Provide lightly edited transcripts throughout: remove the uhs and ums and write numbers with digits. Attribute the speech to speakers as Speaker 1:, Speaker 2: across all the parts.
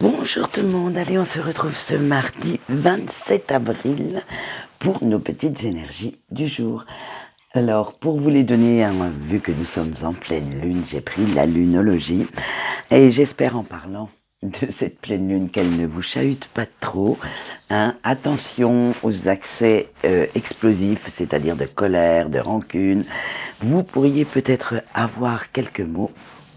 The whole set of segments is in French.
Speaker 1: Bonjour tout le monde, allez on se retrouve ce mardi 27 avril pour nos petites énergies du jour. Alors pour vous les donner, vu que nous sommes en pleine lune, j'ai pris la lunologie et j'espère en parlant de cette pleine lune qu'elle ne vous chahute pas trop. Attention aux accès explosifs, c'est-à-dire de colère, de rancune. Vous pourriez peut-être avoir quelques mots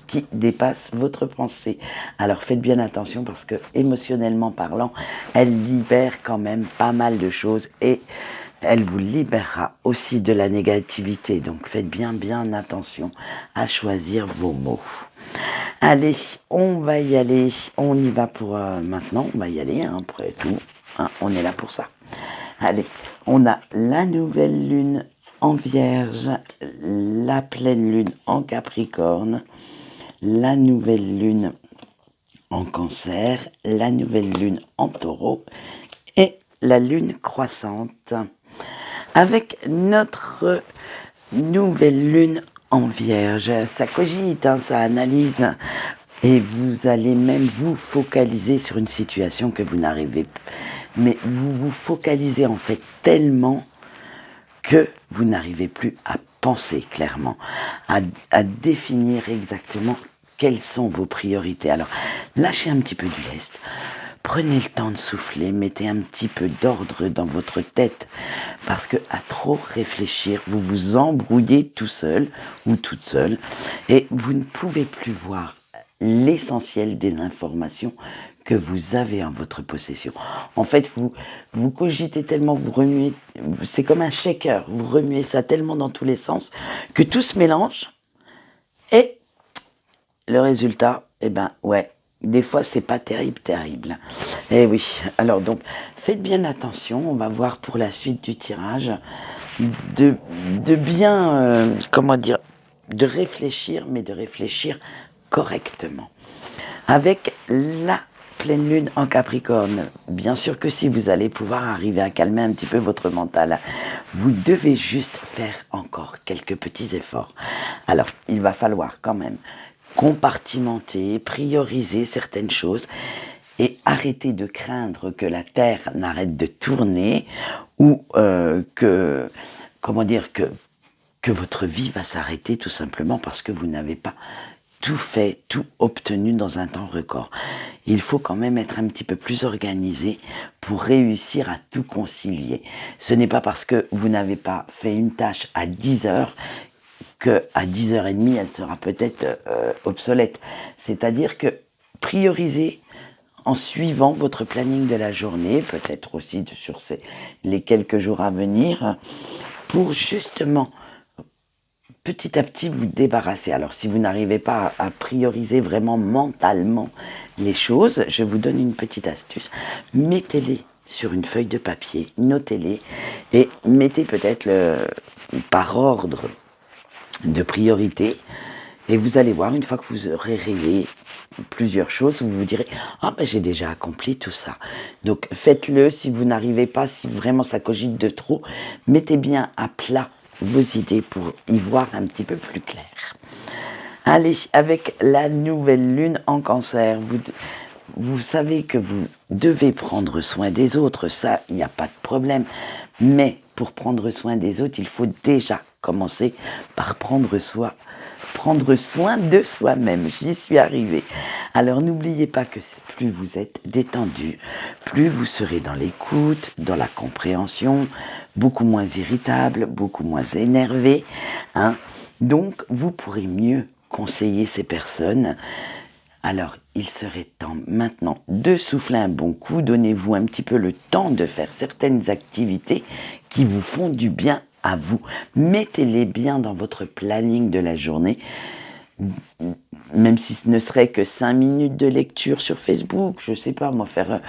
Speaker 1: qui dépasse votre pensée. Alors faites bien attention parce que émotionnellement parlant, elle libère quand même pas mal de choses et elle vous libérera aussi de la négativité. Donc faites bien attention à choisir vos mots. Allez, on va y aller. On y va pour maintenant. On va y aller après tout. On est là pour ça. Allez, on a la nouvelle lune en Vierge, la pleine lune en Capricorne, la nouvelle lune en Cancer, la nouvelle lune en Taureau et la lune croissante. Avec notre nouvelle lune en Vierge, ça cogite, ça analyse et vous allez même vous focaliser sur une situation que vous n'arrivez pas. Mais vous vous focalisez en fait tellement que vous n'arrivez plus à penser clairement, à définir exactement quelles sont vos priorités. Alors, lâchez un petit peu du lest, prenez le temps de souffler, mettez un petit peu d'ordre dans votre tête, parce que à trop réfléchir, vous vous embrouillez tout seul ou toute seule, et vous ne pouvez plus voir l'essentiel des informations que vous avez en votre possession. En fait, vous cogitez tellement, vous remuez, c'est comme un shaker, vous remuez ça tellement dans tous les sens que tout se mélange et le résultat, ouais, des fois c'est pas terrible. Eh oui, alors donc faites bien attention, on va voir pour la suite du tirage de bien, de réfléchir, mais de réfléchir correctement. Avec la pleine lune en Capricorne, bien sûr que si vous allez pouvoir arriver à calmer un petit peu votre mental, vous devez juste faire encore quelques petits efforts. Alors, il va falloir quand même compartimenter, prioriser certaines choses et arrêter de craindre que la Terre n'arrête de tourner ou que votre vie va s'arrêter tout simplement parce que vous n'avez pas tout fait, tout obtenu dans un temps record. Il faut quand même être un petit peu plus organisé pour réussir à tout concilier. Ce n'est pas parce que vous n'avez pas fait une tâche à 10 heures qu'à 10h30, elle sera peut-être obsolète. C'est-à-dire que priorisez en suivant votre planning de la journée, peut-être aussi sur les quelques jours à venir, pour justement petit à petit vous débarrasser. Alors si vous n'arrivez pas à prioriser vraiment mentalement les choses, je vous donne une petite astuce. Mettez-les sur une feuille de papier, notez-les et mettez peut-être par ordre de priorité. Et vous allez voir, une fois que vous aurez réglé plusieurs choses, vous vous direz « Ah j'ai déjà accompli tout ça ». Donc faites-le si vous n'arrivez pas, si vraiment ça cogite de trop, mettez bien à plat vos idées pour y voir un petit peu plus clair. Allez, avec la nouvelle lune en Cancer, vous savez que vous devez prendre soin des autres, ça, il n'y a pas de problème. Mais pour prendre soin des autres, il faut déjà commencer par prendre soin de soi-même. J'y suis arrivée. Alors n'oubliez pas que plus vous êtes détendu, plus vous serez dans l'écoute, dans la compréhension, beaucoup moins irritable, beaucoup moins énervé. Donc vous pourrez mieux conseiller ces personnes. Alors, il serait temps maintenant de souffler un bon coup. Donnez-vous un petit peu le temps de faire certaines activités qui vous font du bien à vous. Mettez-les bien dans votre planning de la journée. Même si ce ne serait que 5 minutes de lecture sur Facebook, je ne sais pas, moi, faire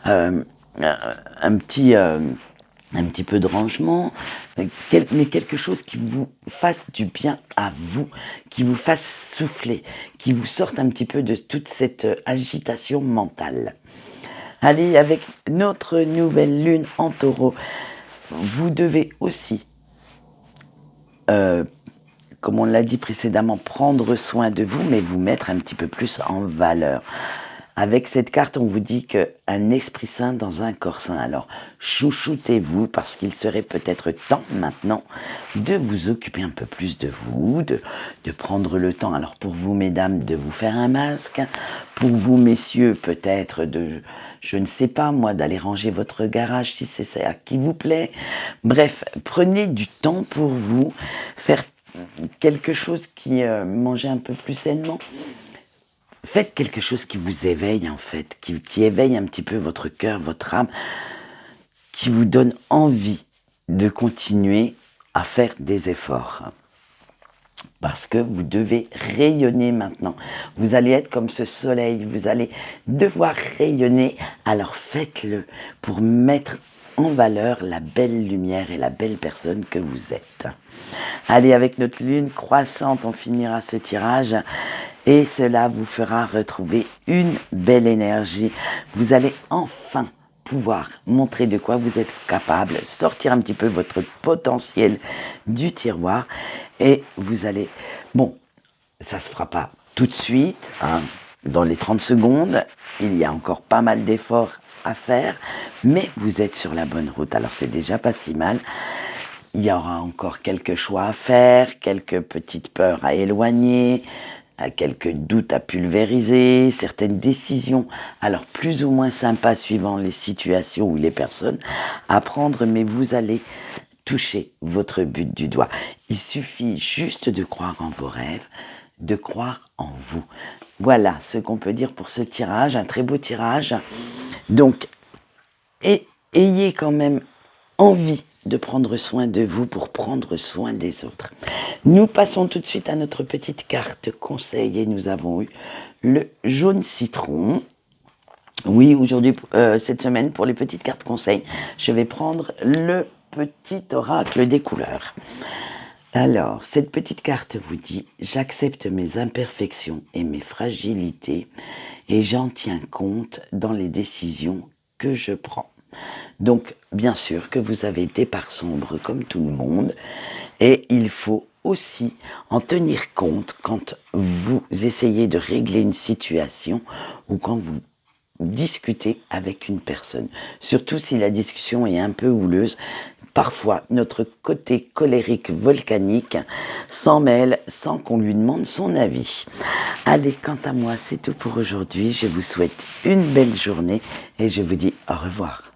Speaker 1: un petit peu de rangement, mais quelque chose qui vous fasse du bien à vous, qui vous fasse souffler, qui vous sorte un petit peu de toute cette agitation mentale. Allez, avec notre nouvelle lune en Taureau, vous devez aussi, comme on l'a dit précédemment, prendre soin de vous, mais vous mettre un petit peu plus en valeur. Avec cette carte, on vous dit qu'un esprit sain dans un corps sain. Alors, chouchoutez-vous parce qu'il serait peut-être temps maintenant de vous occuper un peu plus de vous, de prendre le temps. Alors, pour vous, mesdames, de vous faire un masque. Pour vous, messieurs, peut-être je ne sais pas moi, d'aller ranger votre garage si c'est ça qui vous plaît. Bref, prenez du temps pour vous, faire quelque chose qui mangez un peu plus sainement. Faites quelque chose qui vous éveille en fait, qui éveille un petit peu votre cœur, votre âme, qui vous donne envie de continuer à faire des efforts. Parce que vous devez rayonner maintenant. Vous allez être comme ce soleil, vous allez devoir rayonner. Alors faites-le pour mettre en valeur la belle lumière et la belle personne que vous êtes. Allez, avec notre lune croissante, on finira ce tirage. Et cela vous fera retrouver une belle énergie. Vous allez enfin pouvoir montrer de quoi vous êtes capable, sortir un petit peu votre potentiel du tiroir et vous allez... Bon, ça ne se fera pas tout de suite, hein, dans les 30 secondes, il y a encore pas mal d'efforts à faire, mais vous êtes sur la bonne route, alors c'est déjà pas si mal. Il y aura encore quelques choix à faire, quelques petites peurs à éloigner, quelques doutes à pulvériser, certaines décisions, alors plus ou moins sympas suivant les situations ou les personnes, à prendre, mais vous allez toucher votre but du doigt. Il suffit juste de croire en vos rêves, de croire en vous. Voilà ce qu'on peut dire pour ce tirage, un très beau tirage. Donc, ayez quand même envie de prendre soin de vous pour prendre soin des autres. Nous passons tout de suite à notre petite carte conseil et nous avons eu le jaune citron. Oui, aujourd'hui, cette semaine, pour les petites cartes conseils, je vais prendre le petit oracle des couleurs. Alors, cette petite carte vous dit « J'accepte mes imperfections et mes fragilités et j'en tiens compte dans les décisions que je prends. » Donc, bien sûr que vous avez des parts sombres comme tout le monde et il faut aussi en tenir compte quand vous essayez de régler une situation ou quand vous discutez avec une personne. Surtout si la discussion est un peu houleuse, parfois notre côté colérique volcanique s'en mêle sans qu'on lui demande son avis. Allez, quant à moi, c'est tout pour aujourd'hui. Je vous souhaite une belle journée et je vous dis au revoir.